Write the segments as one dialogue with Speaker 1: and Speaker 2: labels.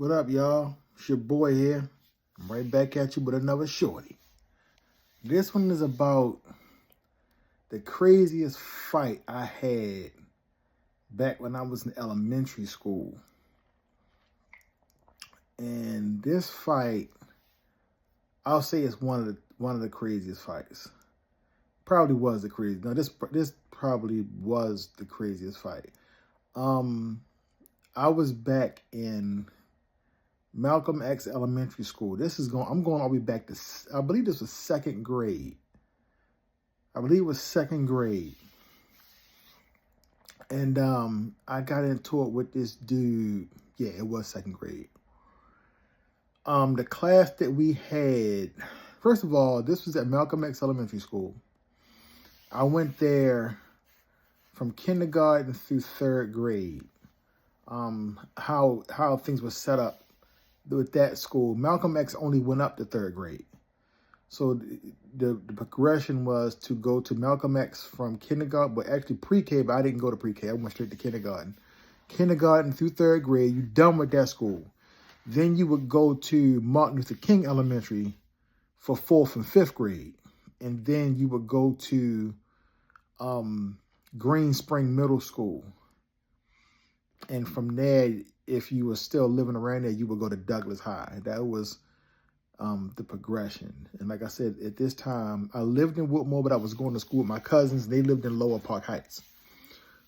Speaker 1: What up, y'all? It's your boy here. I'm right back at you with another shorty. This one is about the craziest fight I had back when I was in elementary school. And this fight, I'll say it's one of the craziest fights. Probably was the craziest. No, this probably was the craziest fight. I was back in Malcolm X Elementary School. I'm going all the way back to, I believe this was second grade. I believe it was second grade. And I got into it with this dude. Yeah, it was second grade. The class that we had, first of all, this was at Malcolm X Elementary School. I went there from kindergarten through third grade. How things were set up with that school. Malcolm X only went up to third grade. So the progression was to go to Malcolm X from kindergarten, but actually pre-K, but I didn't go to pre-K. I went straight to kindergarten. Kindergarten through third grade, you're done with that school. Then you would go to Martin Luther King Elementary for fourth and fifth grade. And then you would go to Green Spring Middle School. And from there, if you were still living around there, you would go to Douglas High. That was the progression. And like I said, at this time, I lived in Woodmore, but I was going to school with my cousins. They lived in Lower Park Heights.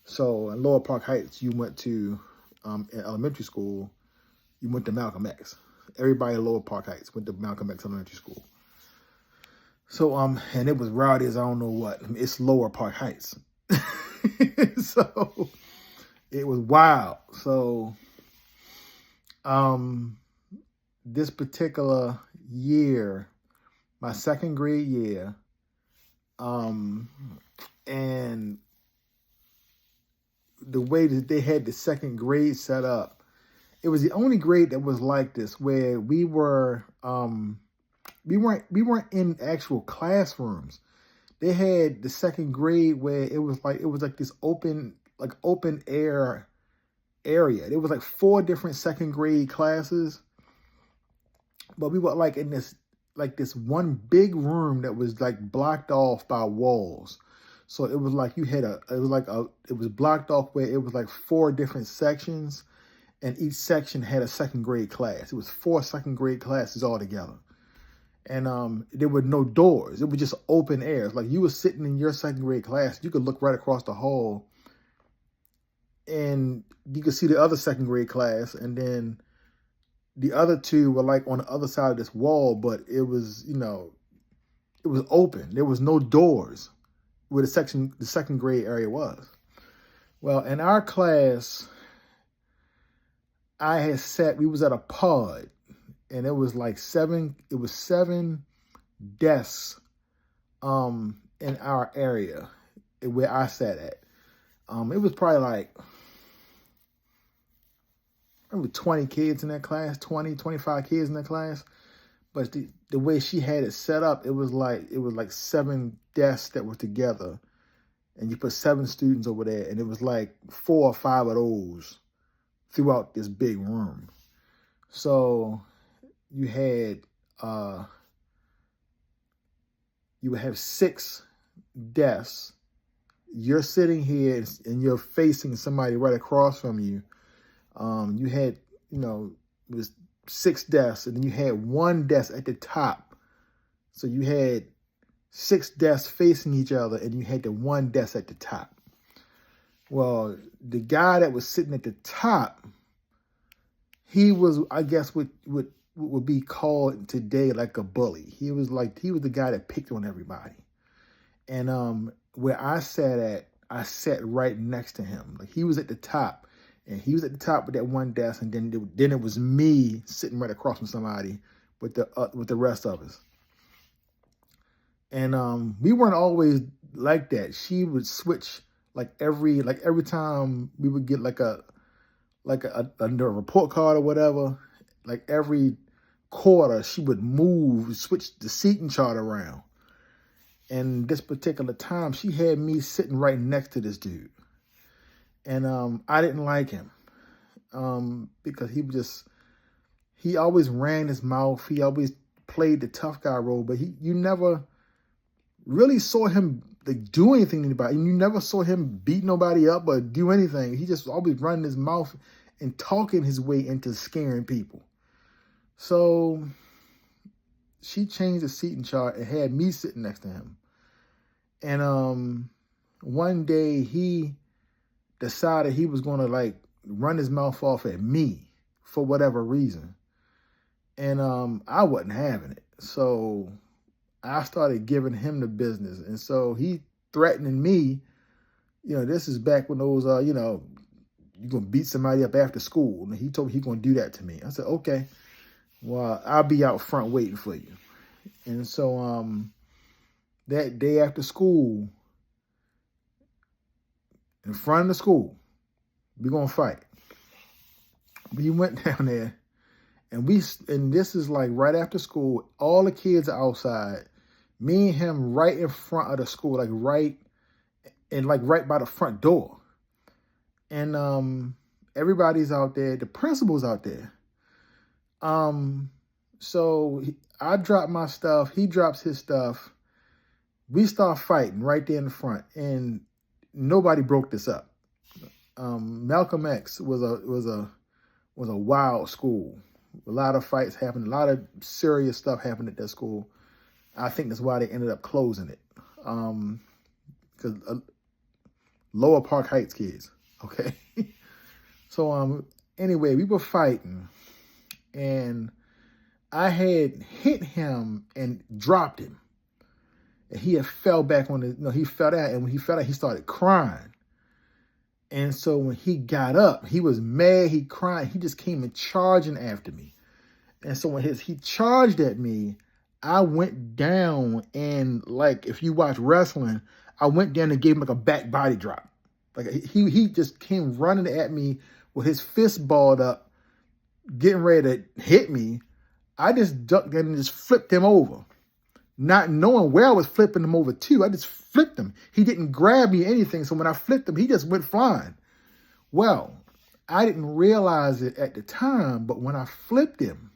Speaker 1: So in Lower Park Heights, you went to elementary school, you went to Malcolm X. Everybody in Lower Park Heights went to Malcolm X Elementary School. So, and it was rowdy as I don't know what. It's Lower Park Heights. So it was wild. So, this particular year, my second grade year, and the way that they had the second grade set up, it was the only grade that was like this, where we weren't in actual classrooms. They had the second grade where it was like this open air area. There was like 4 different second grade classes, but we were like in this one big room that was like blocked off by walls. So it was like it was blocked off where it was like 4 different sections, and each section had a second grade class. It was 4 second grade classes all together. And there were no doors. It was just open air. Like you were sitting in your second grade class, you could look right across the hall and you could see the other second grade class. And then the other 2 were like on the other side of this wall, but it was, it was open. There was no doors where the second grade area was. Well, in our class, we was at a pod, and it was like 7 desks in our area where I sat at. It was probably like 20 kids in that class, 25 kids in that class. But the way she had it set up, it was like 7 desks that were together, and you put 7 students over there, and it was like 4 or 5 of those throughout this big room. So you would have 6 desks. You're sitting here and you're facing somebody right across from you. You had, it was 6 desks, and then you had 1 desk at the top. So you had 6 desks facing each other, and you had the 1 desk at the top. Well, the guy that was sitting at the top, he was, I guess, what would be called today like a bully. He was the guy that picked on everybody. And where I sat right next to him. Like he was at the top, and he was at the top with that 1 desk, and then it was me sitting right across from somebody with the rest of us. And we weren't always like that. She would switch every time we would get a report card or whatever. Like every quarter, she would switch the seating chart around. And this particular time, she had me sitting right next to this dude. And I didn't like him because he was just he always ran his mouth. He always played the tough guy role, but you never really saw him like do anything to anybody. You never saw him beat nobody up or do anything. He just always running his mouth and talking his way into scaring people. So she changed the seating chart and had me sitting next to him. And one day he decided he was going to like run his mouth off at me for whatever reason. And I wasn't having it. So I started giving him the business. And so he threatening me, this is back when those, you're going to beat somebody up after school. And he told me he's going to do that to me. I said, okay, well, I'll be out front waiting for you. And so that day after school, in front of the school, we're going to fight. We went down there, and this is like right after school. All the kids are outside. Me and him right in front of the school, like right by the front door. And everybody's out there. The principal's out there. So I drop my stuff. He drops his stuff. We start fighting right there in the front, and nobody broke this up. Malcolm X was a wild school. A lot of fights happened. A lot of serious stuff happened at that school. I think that's why they ended up closing it. Because Lower Park Heights kids. Okay. So anyway, we were fighting, and I had hit him and dropped him. And he had fell back he fell down, and when he fell down, he started crying. And so when he got up, he was mad, he cried, he just came and charging after me. And so when he charged at me, I went down, and like if you watch wrestling, I went down and gave him like a back body drop. Like he just came running at me with his fist balled up, getting ready to hit me. I just ducked in and just flipped him over. Not knowing where I was flipping him over to, I just flipped him. He didn't grab me or anything, so when I flipped him, he just went flying. Well, I didn't realize it at the time, but when I flipped him,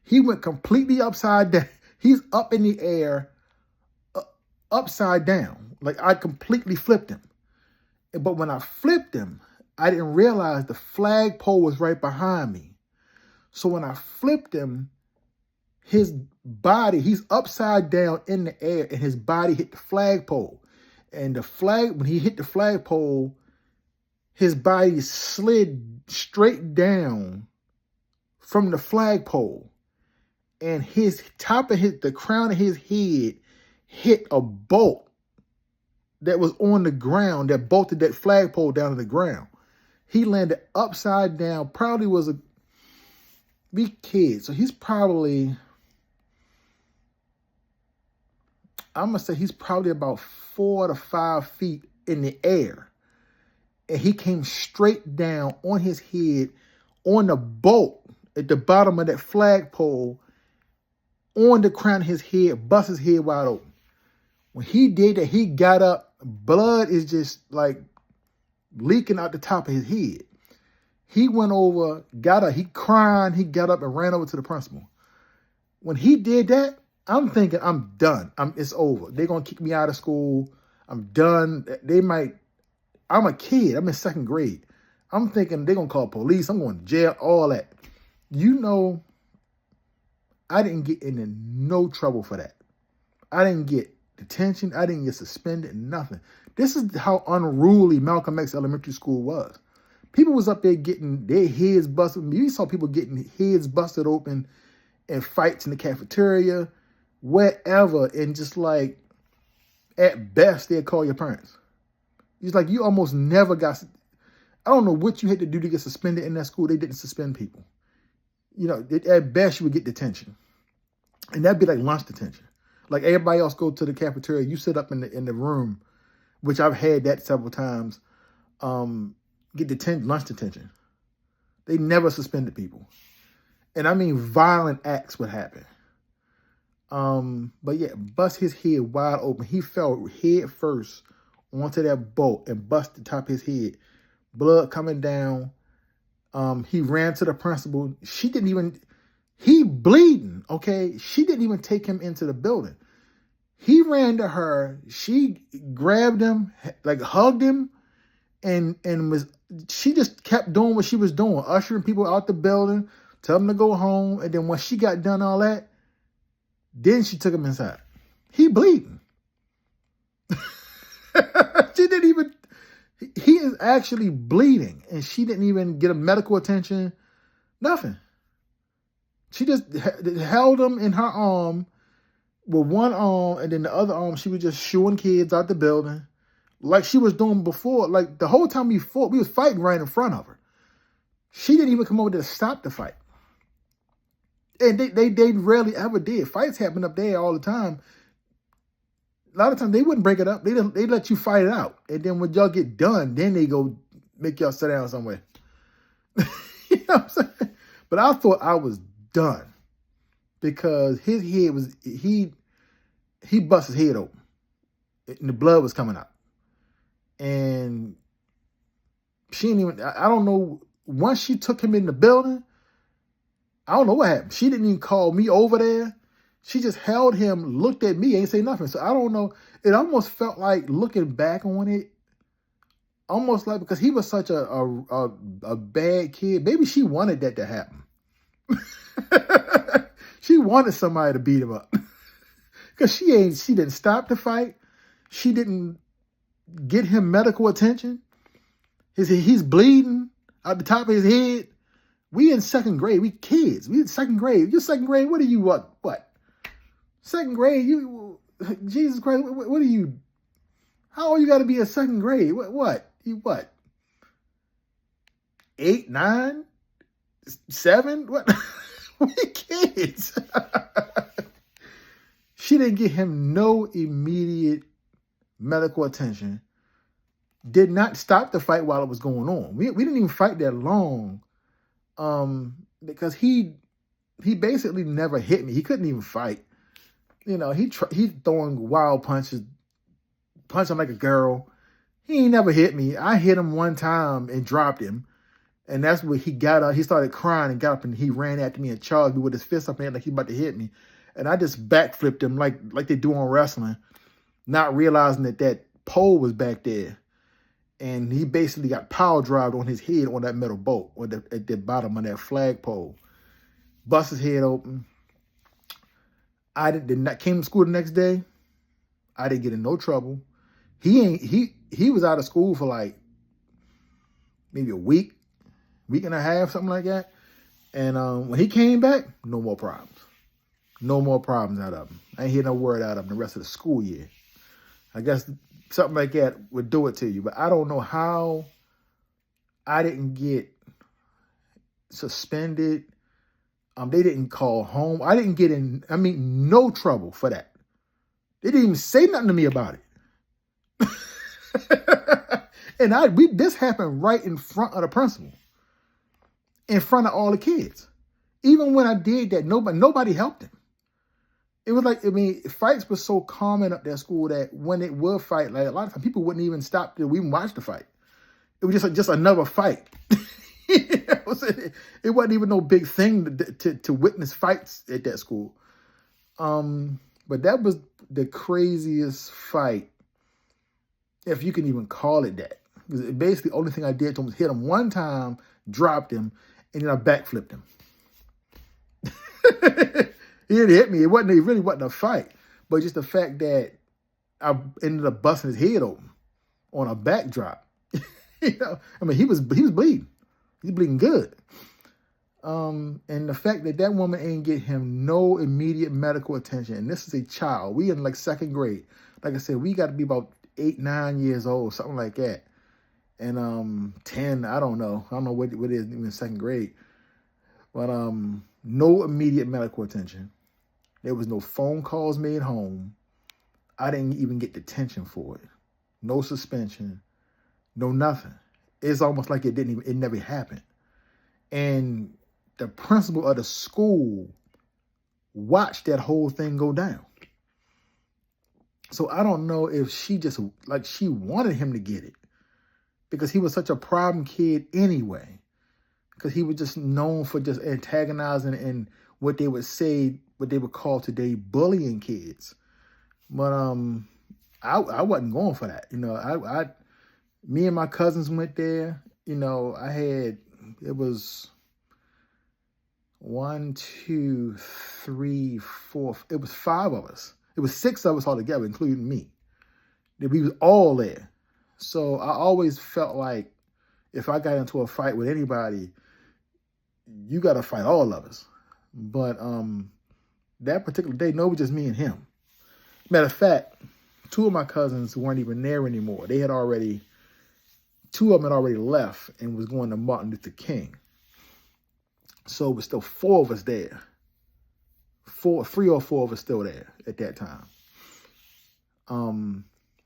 Speaker 1: he went completely upside down. He's up in the air, upside down. Like I completely flipped him. But when I flipped him, I didn't realize the flagpole was right behind me. So when I flipped him, his body, he's upside down in the air, and his body hit the flagpole. And when he hit the flagpole, his body slid straight down from the flagpole. And the crown of his head hit a bolt that was on the ground that bolted that flagpole down to the ground. He landed upside down, we kids. So he's probably, I'm going to say he's probably about 4 to 5 feet in the air. And he came straight down on his head on the bolt at the bottom of that flagpole on the crown of his head, bust his head wide open. When he did that, he got up. Blood is just like leaking out the top of his head. He went over, got up, he cried, he got up and ran over to the principal. When he did that, I'm thinking, I'm done. It's over. They're going to kick me out of school. I'm done. I'm a kid. I'm in 2nd grade. I'm thinking they're going to call police. I'm going to jail, all that. I didn't get into no trouble for that. I didn't get detention. I didn't get suspended, nothing. This is how unruly Malcolm X Elementary School was. People was up there getting their heads busted. You saw people getting heads busted open in fights in the cafeteria, wherever, and just like, at best, they'd call your parents. It's like you almost never got, I don't know what you had to do to get suspended in that school. They didn't suspend people. At best, you would get detention. And that'd be like lunch detention. Like everybody else go to the cafeteria, you sit up in the room, which I've had that several times, get lunch detention. They never suspended people. And I mean violent acts would happen. But yeah, bust his head wide open. He fell head first onto that bolt and bust the top of his head. Blood coming down. He ran to the principal. He bleeding, okay? She didn't even take him into the building. He ran to her. She grabbed him, like hugged him, and she just kept doing what she was doing, ushering people out the building, tell them to go home. And then when she got done all that, then she took him inside. He bleeding. She didn't even, he is actually bleeding, and she didn't even get a medical attention, nothing. She just held him in her arm with one arm, and then the other arm, she was just shooing kids out the building like she was doing before. Like the whole time we fought, we was fighting right in front of her. She didn't even come over there to stop the fight. And they rarely ever did. Fights happen up there all the time. A lot of times they wouldn't break it up. They let you fight it out. And then when y'all get done, then they go make y'all sit down somewhere. You know what I'm saying? But I thought I was done because his head was, he bust his head open and the blood was coming out. And she didn't even, I don't know, once she took him in the building, I don't know what happened. She didn't even call me over there. She just held him, looked at me, ain't say nothing. So I don't know. It almost felt like, looking back on it, almost like, because he was such a bad kid. Maybe she wanted that to happen. She wanted somebody to beat him up. Because she didn't stop the fight. She didn't get him medical attention. He's bleeding out the top of his head. We in second grade. We kids. We in second grade. You're second grade. What are you, what? Second grade? Jesus Christ, what are you? How old you got to be in second grade? What? You what? 8, 9, 7? What? We kids. She didn't get him no immediate medical attention. Did not stop the fight while it was going on. We didn't even fight that long. Because he basically never hit me. He couldn't even fight. You know, he's throwing wild punches, punching like a girl. He ain't never hit me. I hit him one time and dropped him. And that's when he got up. He started crying and got up and he ran after me and charged me with his fist up in the air like he about to hit me. And I just backflipped him like they do on wrestling, not realizing that pole was back there. And he basically got power drived on his head on that metal bolt at the bottom of that flagpole. Bust his head open. I came to school the next day. I didn't get in no trouble. He was out of school for like maybe a week and a half, something like that. And when he came back, no more problems. No more problems out of him. I ain't hear no word out of him the rest of the school year. I guess something like that would do it to you. But I don't know how I didn't get suspended. They didn't call home. I didn't get in, no trouble for that. They didn't even say nothing to me about it. And this happened right in front of the principal. In front of all the kids. Even when I did that, nobody helped him. It was like, fights were so common up that school that when it would fight, like a lot of times people wouldn't even stop to even watch the fight. It was just another fight. It wasn't even no big thing to witness fights at that school. But that was the craziest fight, if you can even call it that. Because basically the only thing I did to him was hit him one time, dropped him, and then I backflipped him. He didn't hit me. It really wasn't a fight. But just the fact that I ended up busting his head open on a backdrop. He was bleeding. He's bleeding good. And the fact that woman ain't get him no immediate medical attention. And this is a child. We in like second grade. Like I said, we got to be about 8, 9 years old, something like that. And 10, I don't know. I don't know what it is even in second grade. But no immediate medical attention. There was no phone calls made home. I didn't even get detention for it. No suspension. No nothing. It's almost like it never happened. And the principal of the school watched that whole thing go down. So I don't know if she wanted him to get it because he was such a problem kid anyway. because he was just known for just antagonizing and what they would say, what they would call today bullying kids. But I wasn't going for that. You know, me and my cousins went there. You know, it was 1, 2, 3, 4. It was 5 of us. It was 6 of us altogether, including me. We was all there. So I always felt like if I got into a fight with anybody, you got to fight all of us. But that particular day, no, it was just me and him. Matter of fact, 2 of my cousins weren't even there anymore. 2 of them had already left and was going to Martin Luther King. So it was still 4 of us there. 3 or 4 of us still there at that time.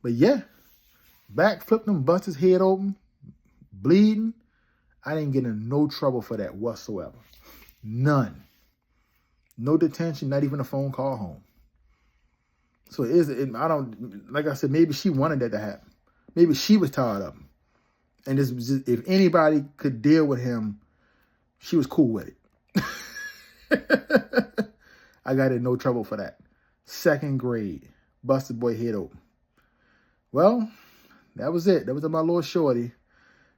Speaker 1: But yeah, backflipped him, bust his head open, bleeding. I didn't get in no trouble for that whatsoever. None. No detention, not even a phone call home. So like I said, maybe she wanted that to happen. Maybe she was tired of him. And this was just, if anybody could deal with him, she was cool with it. I got in no trouble for that. 2nd grade, busted boy head open. Well, that was it. That was my little shorty.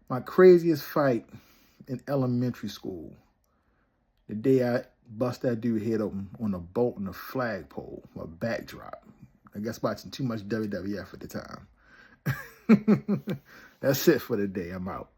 Speaker 1: My craziest fight in elementary school. The day I bust that dude head open on a boat and a flagpole, a backdrop. I guess watching too much WWF at the time. That's it for the day. I'm out.